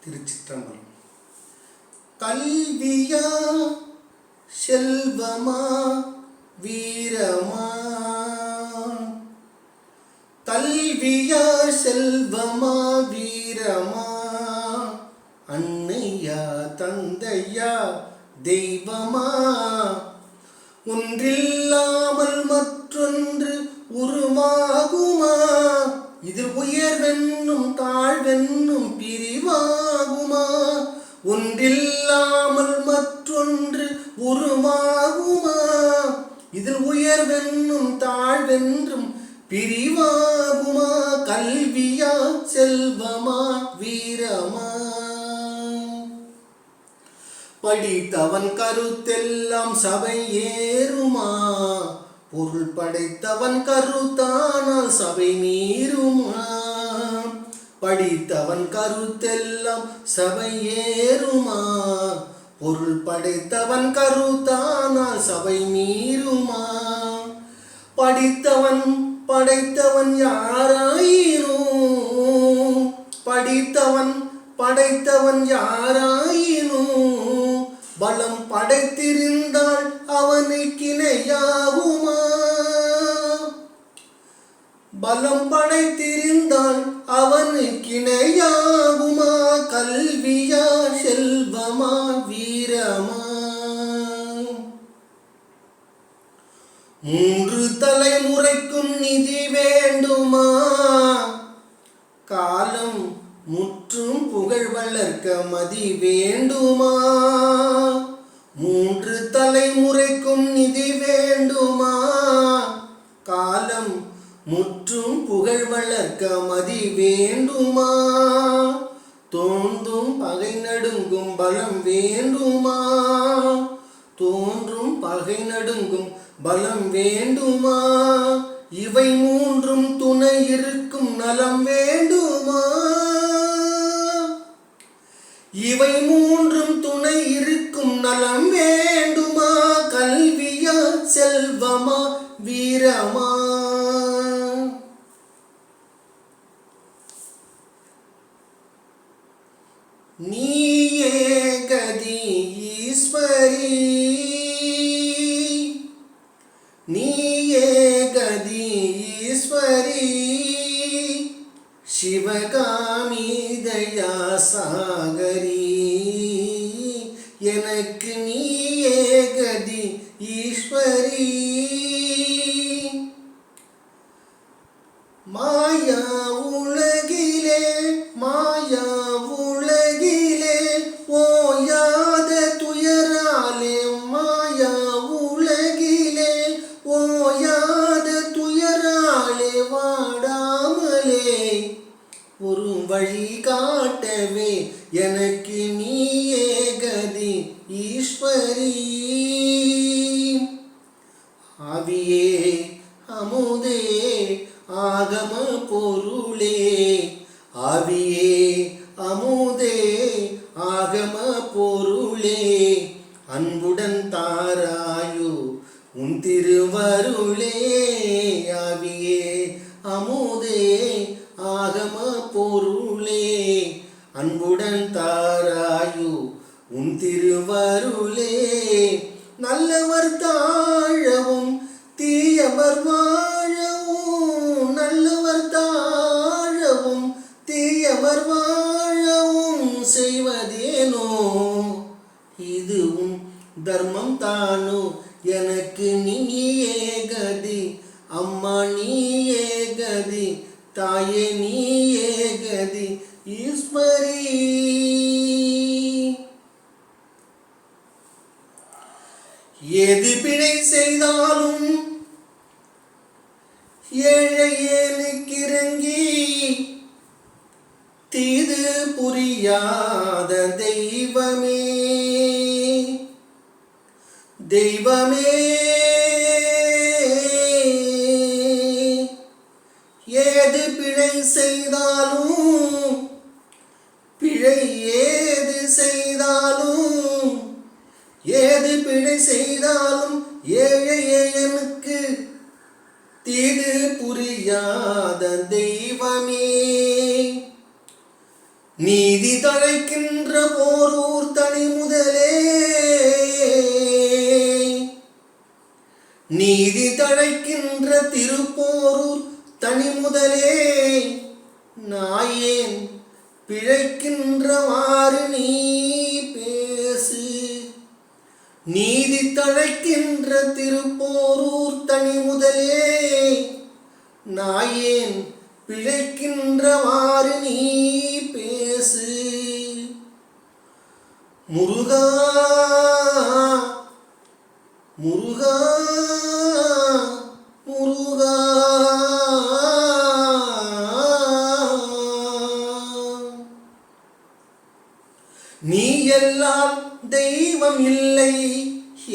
திருச்சிற்றம்பலம். கல்வியா செல்வமா வீரமா, கல்வியா செல்வமா வீரமா, அன்னையா தந்தையா தெய்வமா, ஒன்றில்லாமல் மற்றொன்று உருவாகுமா, இதில் உயர்வென்னும் தாழ்வென்னும் பிரிவாகுமா, ஒன்றில்லாமல் மற்றொன்று உருவாகுமா, இதில் உயர்வென்னும் தாழ்வென்றும் பிரிவாகுமா, கல்வியா செல்வமா வீரமா, படித்தவன் கருத்தெல்லாம் சபை ஏறுமா, பொருள் படைத்தவன் கருத்தானால் சபை மீறுமா, படித்தவன் கருத்தெல்லாம் சபை ஏறுமா, பொருள் படைத்தவன் கருத்தானால் சபை மீறுமா, படித்தவன் படைத்தவன் யாராயினும், படித்தவன் படைத்தவன் யாராயினும், பலம் படைத்திருந்தால் அவனுக்கு இணையாகுமா, பலம் படைத்திருந்தால் அவனுக்கு இணையாகுமா, கல்வியா செல்வமா வீரமா, மூன்று தலைமுறைக்கும் நிதி வேண்டுமா, காலம் முற்றும் புகழ் வளர்க்க மதி வேண்டுமா, மூன்று தலைமுறைக்கும் நிதி வேண்டுமா, காலம் முற்றும் புகழ் வளர்க்க மதி வேண்டுமா, தோன்றும் பகை நடுங்கும் பலம் வேண்டுமா, தோன்றும் பகை நடுங்கும் பலம் வேண்டுமா, இவை மூன்றும் துணை இருக்கும் நலம் வேண்டுமா, இவை மூன்றும் துணை இருக்கும் நலம் வேண்டுமா, கல்வியா செல்வமா வீரமா, நீயே கதி ஈஸ்வரி, நீயே கதி ஈஸ்வரி, சிவகாமி தயா சாகரி, எனக்கு நீயே கதி ஈஸ்வரி, மாயா உலகிலே மாயா உலகிலே ஓயாத துயராலே, மாயா உலகிலே ஓயாத துயராலே, வாடாமலே ஒரு வழி காட்டவே எனக்கு நீயே கதி ஈஸ்வரி, ஆவியே அமுதே ஆகம பொருளே, ஆவியே அமுதே ஆகம பொருளே, அன்புடன் தாராயோ உன் திருவருளே, ஆவியே அமுதே ஆகம பொருளே, அன்புடன் தாராயோ உன் திருவருளே, நல்லவர் தாழவும் தீயவர் வாழவும், நல்லவர் தாழவும் தீயவர் வாழவும் செய்வதேனோ, இதுவும் தர்மம் தானோ, எனக்கு நீயே கதி அம்மா, நீயே கதி தாயே, நீயே கதி ஈஸ்வரி, எது பிழை செய்தாலும் ஏழையேனுக்கு இறங்கி தீது புரியாத தெய்வமே, தெய்வமே, ஏது பிழை செய்தாலும், பிழை ஏது செய்தாலும், ஏது பிழை செய்தாலும் ஏழையனுக்கு தீது புரியாத தெய்வமே, நீதி தழைக்கின்ற போரூர் தனி முதலே, நீதி தழைக்கின்ற திருப்போரூர் தனி முதலே, நாயேன் பிழைக்கின்றவாறு நீ பேசு. நீதி தழைக்கின்ற திருப்போரூர் தனி முதலே, நாயேன் பிழைக்கின்றவாறு நீ பேசு. முருகா முருகா முருகா, நீ எல்லாம் தெய்வம் இல்லை,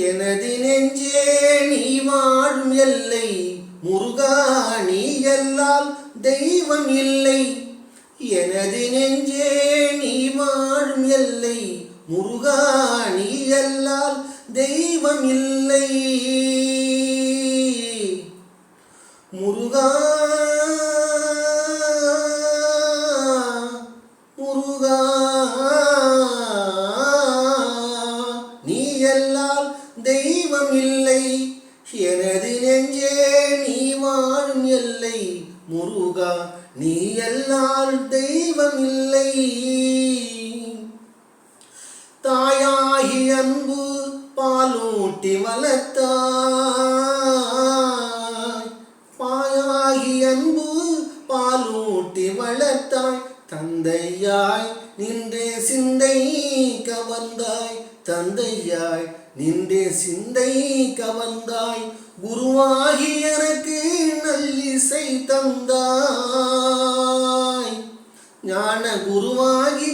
எனது நெஞ்சே நீ வாழும் எல்லை. முருகா நீ எல்லாம் தெய்வம் இல்லை, எனது நெஞ்சே நீ வாழும் எல்லை. முருகா நீ எல்லாம் தெய்வம் இல்லை. முருகா முருகா, நீ எல்லாம் தெய்வம் இல்லை, எனது நெஞ்சே நீ வாழும் எல்லை. முருகா நீ எல்லாம் தெய்வம் இல்லை. தாயாகி அன்பு பாலூட்டி வளர்த்தாய், பாயாகி அன்பு பாலூட்டி வளர்த்தாய். தந்தையாய் நின்றே சிந்தை கவர்ந்தாய், தந்தையாய் நின்றே சிந்தை கவர்ந்தாய். குருவாகி எனக்கு நல்லிசை தந்தாய், ஞான குருவாகி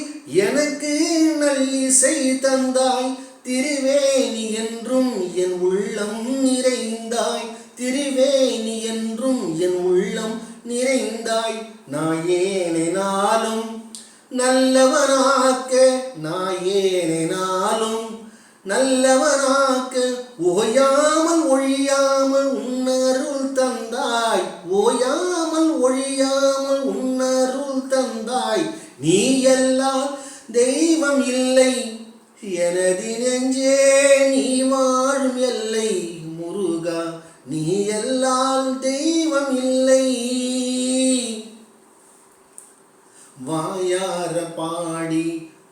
எனக்கு நல்லிசை தந்தாய். திருவேணி என்றும் என் உள்ளம் நிறைந்தாய், திருவேணி என்றும் என் உள்ளம் நிறைந்தாய். நாயேனை நாளும் நல்லவனாக்க, நாயேனை நாளும் நல்லவனாக்க. ஓயாமல் ஒழியாமல் உன்னருள் தந்தாய், ஓயாமல் ஒழியாமல் உன்னருள் தந்தாய். நீ எல்லாம் தெய்வம் இல்லை, எனது நெஞ்சே நீ வாழும் எல்லை. முருகா நீ எல்லாம் தெய்வம் இல்லை. வாயார பாடி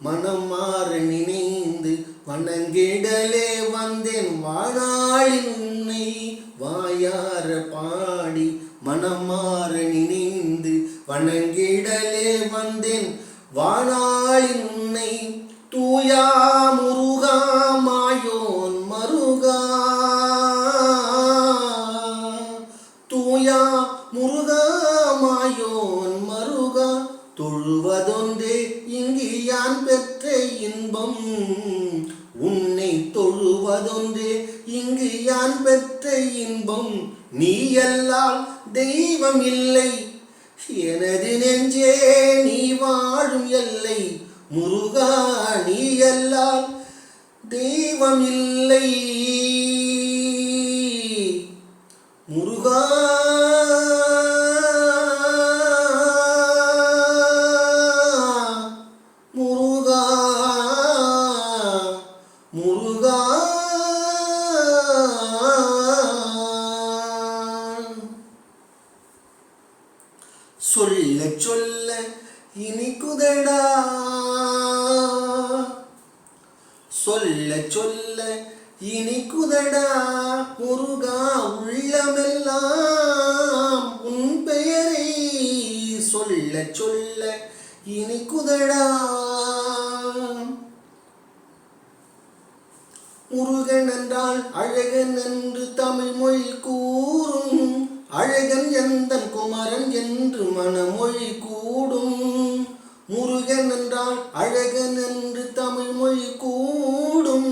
மனம் மாற நினைந்து வணங்கிடலே வந்தேன் வாழாளின் உன்னை. வாயார பாடி மனம் மாற நினைந்து வணங்கிடலே வந்தேன் வாழாளின் உன்னை. தூயா முருகா மாயோன் மருகா, தூயா முருகா மாயோன் மருகா. தொழுவதொன்றே இங்கு யான் பெற்ற இன்பம், உன்னை தொழுவதொன்றே இங்கு யான் பெற்ற இன்பம். நீ எல்லாம் தெய்வம் இல்லை, எனது நெஞ்சே நீ வாழும் எல்லை. முருகா நீ எல்லாம் தெய்வம் இல்லை. முருகா முருகா முருகா. சொல்ல சொல்ல இனிக்குதடா, சொல்ல சொல்ல இனிக்குதடா. முருகா உள்ளமெல்லாம் உன் பெயரை சொல்ல சொல்ல இனிக்குதடா. முருகன் என்றால் அழகன் என்று தமிழ் மொழி கூறும், அழகன் எந்தன் குமரன் என்று மனமொழி கூடும். முருகன் என்றால் அழகன் என்று தமிழ் மொழி கூடும்,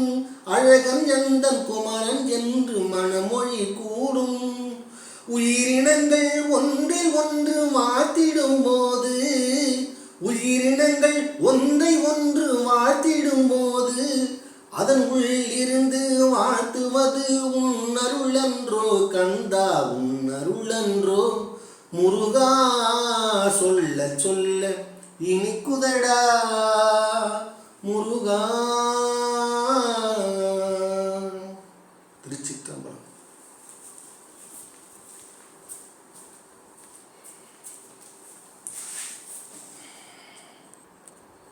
அழகன் எந்தன் குமரன் என்று மனமொழி கூடும். உயிரினங்கள் ஒன்றில் ஒன்று மாத்திடும் போது, உயிரினங்கள் ஒன்றை ஒன்று வாழ்த்திடும் போது, அதன் உள்ளிருந்து வாழ்த்துவது உன் அருளன்றோ கந்தா, உன் அருளன்றோ. முருகா சொல்ல சொல்ல இனிக்குதடா முருகா.